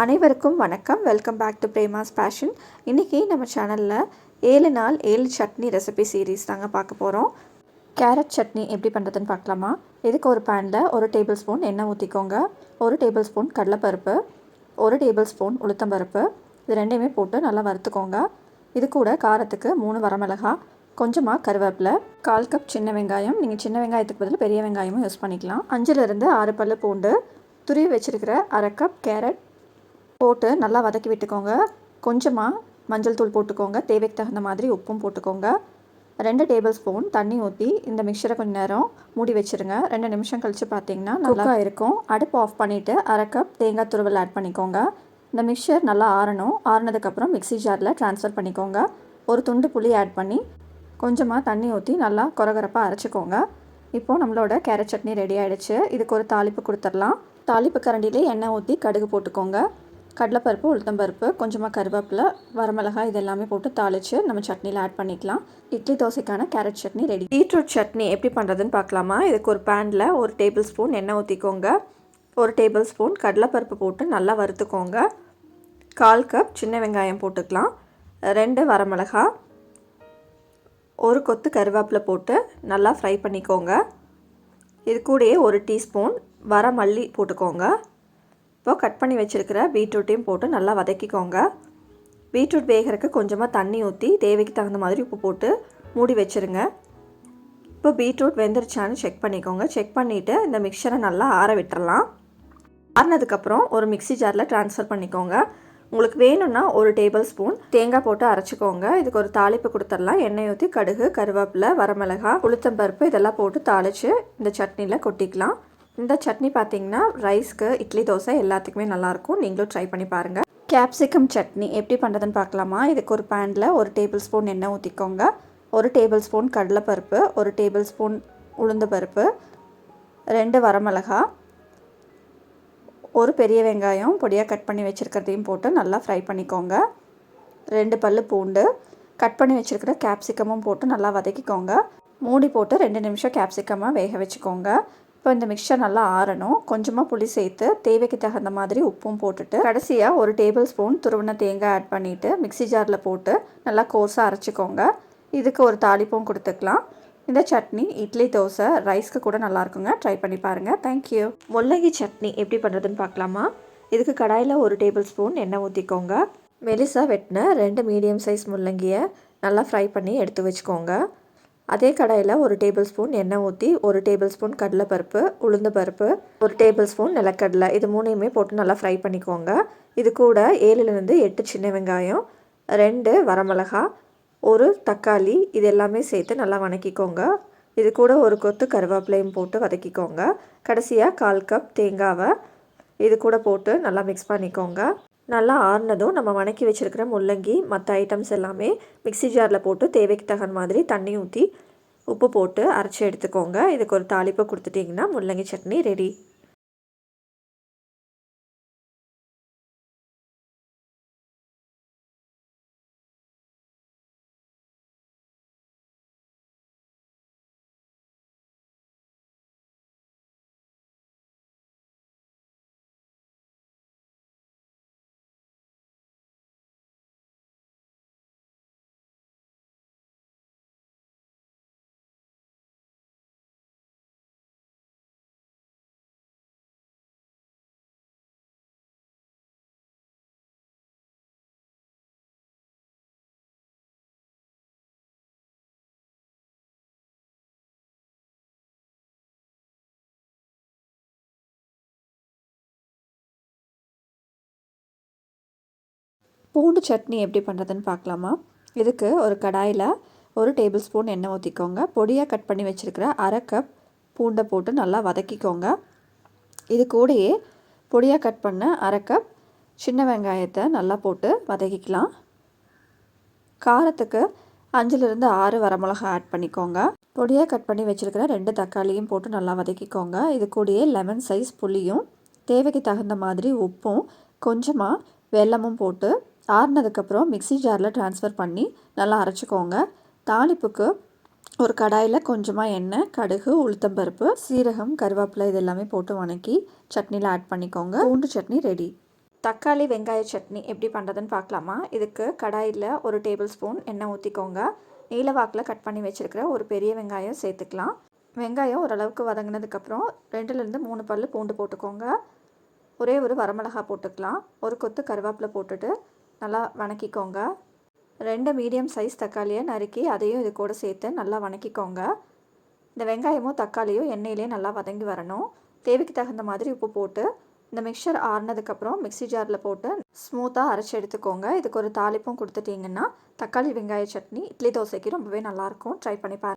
அனைவருக்கும் வணக்கம். Welcome back to Prema's passion. இன்றைக்கி நம்ம சேனலில் 7 நாள் 7 சட்னி ரெசிபி சீரீஸ் தாங்க பார்க்க போகிறோம். கேரட் சட்னி எப்படி பண்ணுறதுன்னு பார்க்கலாமா? இதுக்கு ஒரு பேனில் 1 டேபிள் ஸ்பூன் எண்ணெய் ஊற்றிக்கோங்க. 1 டேபிள் ஸ்பூன் கடலைப்பருப்பு, 1 டேபிள் ஸ்பூன் உளுத்தம்பருப்பு, இது ரெண்டையுமே போட்டு நல்லா வறுத்துக்கோங்க. இது கூட காரத்துக்கு 3 வரமிளகாய், கொஞ்சமாக கருவேப்பிலை, 1/4 கப் சின்ன வெங்காயம். நீங்கள் சின்ன வெங்காயத்துக்கு பதில் பெரிய வெங்காயமும் யூஸ் பண்ணிக்கலாம். 5லேருந்து 6 பல்லு பூண்டு, துருவி வச்சுருக்கிற 1/2 கப் கேரட் போட்டு நல்லா வதக்கி விட்டுக்கோங்க. கொஞ்சமாக மஞ்சள் தூள் போட்டுக்கோங்க. தேவைக்கு தகுந்த மாதிரி உப்பும் போட்டுக்கோங்க. 2 டேபிள் ஸ்பூன் தண்ணி ஊற்றி இந்த மிக்சரை கொஞ்சம் நேரம் மூடி வச்சுருங்க. 2 நிமிஷம் கழித்து பார்த்தீங்கன்னா நல்லா இருக்கும். அடுப்பு ஆஃப் பண்ணிவிட்டு 1/2 கப் தேங்காய் துருவல் ஆட் பண்ணிக்கோங்க. இந்த மிக்சர் நல்லா ஆறணும். ஆறினதுக்கப்புறம் மிக்ஸி ஜாரில் ட்ரான்ஸ்ஃபர் பண்ணிக்கோங்க. ஒரு துண்டு புளி ஆட் பண்ணி கொஞ்சமாக தண்ணி ஊற்றி நல்லா கொரகொரப்பாக அரைச்சிக்கோங்க. இப்போது நம்மளோட கேரட் சட்னி ரெடி ஆகிடுச்சு. இதுக்கு ஒரு தாளிப்பு கொடுத்துடலாம். தாளிப்பு கரண்டிலே எண்ணெய் ஊற்றி கடுகு போட்டுக்கோங்க. கடலைப்பருப்பு, உளுத்தம்பருப்பு, கொஞ்சமாக கருவேப்பிலை, வரமிளகாய் இது எல்லாமே போட்டு தாளித்து நம்ம சட்னியில் ஆட் பண்ணிக்கலாம். இட்லி தோசைக்கான கேரட் சட்னி ரெடி. பீட்ரூட் சட்னி எப்படி பண்ணுறதுன்னு பார்க்கலாமா? இதுக்கு ஒரு பேனில் 1 டேபிள் ஸ்பூன் எண்ணெய் ஊற்றிக்கோங்க. 1 டேபிள் ஸ்பூன் கடலைப்பருப்பு போட்டு நல்லா வறுத்துக்கோங்க. 1/4 கப் சின்ன வெங்காயம் போட்டுக்கலாம். 2 வரமிளகாய், 1 கொத்து கருவேப்பிலை போட்டு நல்லா ஃப்ரை பண்ணிக்கோங்க. இது கூடயே 1 டீஸ்பூன் வரமல்லி போட்டுக்கோங்க. இப்போ கட் பண்ணி வச்சுருக்கிற பீட்ரூட்டையும் போட்டு நல்லா வதக்கிக்கோங்க. பீட்ரூட் வேகிறதுக்கு கொஞ்சமாக தண்ணி ஊற்றி தேவைக்கு தகுந்த மாதிரி உப்பு போட்டு மூடி வச்சுருங்க. இப்போ பீட்ரூட் வெந்துருச்சான்னு செக் பண்ணிக்கோங்க. செக் பண்ணிவிட்டு இந்த மிக்சரை நல்லா ஆற விட்டுறலாம். ஆறினதுக்கப்புறம் ஒரு மிக்ஸி ஜாரில் ட்ரான்ஸ்ஃபர் பண்ணிக்கோங்க. உங்களுக்கு வேணும்னா 1 டேபிள் ஸ்பூன் தேங்காய் போட்டு அரைச்சிக்கோங்க. இதுக்கு ஒரு தாளிப்பு கொடுத்துடலாம். எண்ணெய் ஊற்றி கடுகு, கருவேப்பிலை, வரமிளகாய், உளுத்தம்பருப்பு இதெல்லாம் போட்டு தாளித்து இந்த சட்னியில் கொட்டிக்கலாம். இந்த சட்னி பார்த்திங்கன்னா ரைஸ்க்கு, இட்லி, தோசை எல்லாத்துக்குமே நல்லாயிருக்கும். நீங்களும் ட்ரை பண்ணி பாருங்கள். கேப்சிகம் சட்னி எப்படி பண்ணுறதுன்னு பார்க்கலாமா? இதுக்கு ஒரு பேனில் 1 டேபிள் ஸ்பூன் எண்ணெய் ஊற்றிக்கோங்க. 1 டேபிள் ஸ்பூன் கடலைப்பருப்பு, 1 டேபிள் ஸ்பூன் உளுந்து பருப்பு, 2 வரமிளகாய், 1 பெரிய வெங்காயம் பொடியாக கட் பண்ணி வச்சுருக்கிறதையும் போட்டு நல்லா ஃப்ரை பண்ணிக்கோங்க. 2 பல்லு பூண்டு, கட் பண்ணி வச்சுருக்கிற கேப்சிகமும் போட்டு நல்லா வதக்கிக்கோங்க. மூடி போட்டு 2 நிமிஷம் கேப்சிகமாக வேக வச்சுக்கோங்க. இப்போ இந்த மிக்சர் நல்லா ஆறணும். கொஞ்சமாக புளி சேர்த்து தேவைக்கு தகுந்த மாதிரி உப்பும் போட்டுட்டு கடைசியாக 1 டேபிள் ஸ்பூன் துருவின தேங்காய் ஆட் பண்ணிவிட்டு மிக்ஸி ஜாரில் போட்டு நல்லா கோர்ஸாக அரைச்சிக்கோங்க. இதுக்கு ஒரு தாளிப்பும் கொடுத்துக்கலாம். இந்த சட்னி இட்லி, தோசை, ரைஸ்க்கு கூட நல்லாயிருக்குங்க. ட்ரை பண்ணி பாருங்கள். தேங்க்யூ. முள்ளங்கி சட்னி எப்படி பண்ணுறதுன்னு பார்க்கலாமா? இதுக்கு கடாயில் 1 டேபிள் ஸ்பூன் எண்ணெய் ஊற்றிக்கோங்க. மெலிசாக வெட்டின 2 மீடியம் சைஸ் முள்ளங்கியை நல்லா ஃப்ரை பண்ணி எடுத்து வச்சுக்கோங்க. அதே கடாயில் 1 டேபிள் ஸ்பூன் எண்ணெய் ஊற்றி 1 டேபிள் ஸ்பூன் கடலைப்பருப்பு, உளுந்து பருப்பு, 1 டேபிள் ஸ்பூன் நிலக்கடலை இது 3யுமே போட்டு நல்லா ஃப்ரை பண்ணிக்கோங்க. இது கூட 7லேருந்து 8 சின்ன வெங்காயம், 2 வரமிளகாய், 1 தக்காளி இது எல்லாமே சேர்த்து நல்லா வதக்கிக்கோங்க. இது கூட 1 கொத்து கருவேப்பிலையும் போட்டு வதக்கிக்கோங்க. கடைசியாக 1/4 கப் தேங்காவை இது கூட போட்டு நல்லா மிக்ஸ் பண்ணிக்கோங்க. நல்லா ஆறுனதும் நம்ம வதக்கி வச்சுருக்கிற முள்ளங்கி மற்ற ஐட்டம்ஸ் எல்லாமே மிக்ஸி ஜாரில் போட்டு தேவைக்கு தகுந்த மாதிரி தண்ணி ஊற்றி உப்பு போட்டு அரைச்சி எடுத்துக்கோங்க. இதுக்கு ஒரு தாளிப்பு கொடுத்துட்டிங்கன்னா முள்ளங்கி சட்னி ரெடி. பூண்டு சட்னி எப்படி பண்ணுறதுன்னு பார்க்கலாமா? இதுக்கு ஒரு கடாயில் 1 டேபிள் ஸ்பூன் எண்ணெய் ஊற்றிக்கோங்க. பொடியாக கட் பண்ணி வச்சுருக்கிற 1/2 கப் பூண்டை போட்டு நல்லா வதக்கிக்கோங்க. இது கூடயே பொடியாக கட் பண்ண 1/2 கப் சின்ன வெங்காயத்தை நல்லா போட்டு வதக்கிக்கலாம். காரத்துக்கு 5லேருந்து 6 வரமிளகாய் ஆட் பண்ணிக்கோங்க. பொடியாக கட் பண்ணி வச்சுருக்கிற 2 தக்காளியும் போட்டு நல்லா வதக்கிக்கோங்க. இது கூடயே லெமன் சைஸ் புளியும், தேவைக்கு தகுந்த மாதிரி உப்பும், கொஞ்சமாக வெல்லமும் போட்டு ஆறுனதுக்கப்புறம் மிக்ஸி ஜாரில் ட்ரான்ஸ்ஃபர் பண்ணி நல்லா அரைச்சிக்கோங்க. தாளிப்புக்கு ஒரு கடாயில் கொஞ்சமாக எண்ணெய், கடுகு, உளுத்தம்பருப்பு, சீரகம், கருவேப்பிலை இது எல்லாமே போட்டு வதக்கி சட்னியில் ஆட் பண்ணிக்கோங்க. பூண்டு சட்னி ரெடி. தக்காளி வெங்காய சட்னி எப்படி பண்ணுறதுன்னு பார்க்கலாமா? இதுக்கு கடாயில் 1 டேபிள் ஸ்பூன் எண்ணெய் ஊற்றிக்கோங்க. நீல வாக்கில் கட் பண்ணி வச்சுருக்கிற ஒரு பெரிய வெங்காயம் சேர்த்துக்கலாம். வெங்காயம் ஓரளவுக்கு வதங்கினதுக்கப்புறம் 2லேருந்து 3 பல் பூண்டு போட்டுக்கோங்க. ஒரே ஒரு வரமிளகா போட்டுக்கலாம். ஒரு கொத்து கருவேப்பிலை போட்டுட்டு நல்லா வணக்கிக்கோங்க. 2 மீடியம் சைஸ் தக்காளியை நறுக்கி அதையும் இது கூட சேர்த்து நல்லா வணக்கிக்கோங்க. இந்த வெங்காயமும் தக்காளியும் எண்ணெயிலே நல்லா வதங்கி வரணும். தேவைக்கு தகுந்த மாதிரி உப்பு போட்டு இந்த மிக்சர் ஆறுனதுக்கப்புறம் மிக்ஸி ஜாரில் போட்டு ஸ்மூத்தாக அரைச்சி எடுத்துக்கோங்க. இதுக்கு ஒரு தாளிப்பும் கொடுத்துட்டிங்கன்னா தக்காளி வெங்காய சட்னி இட்லி தோசைக்கு ரொம்பவே நல்லாயிருக்கும். ட்ரை பண்ணி பாருங்கள்.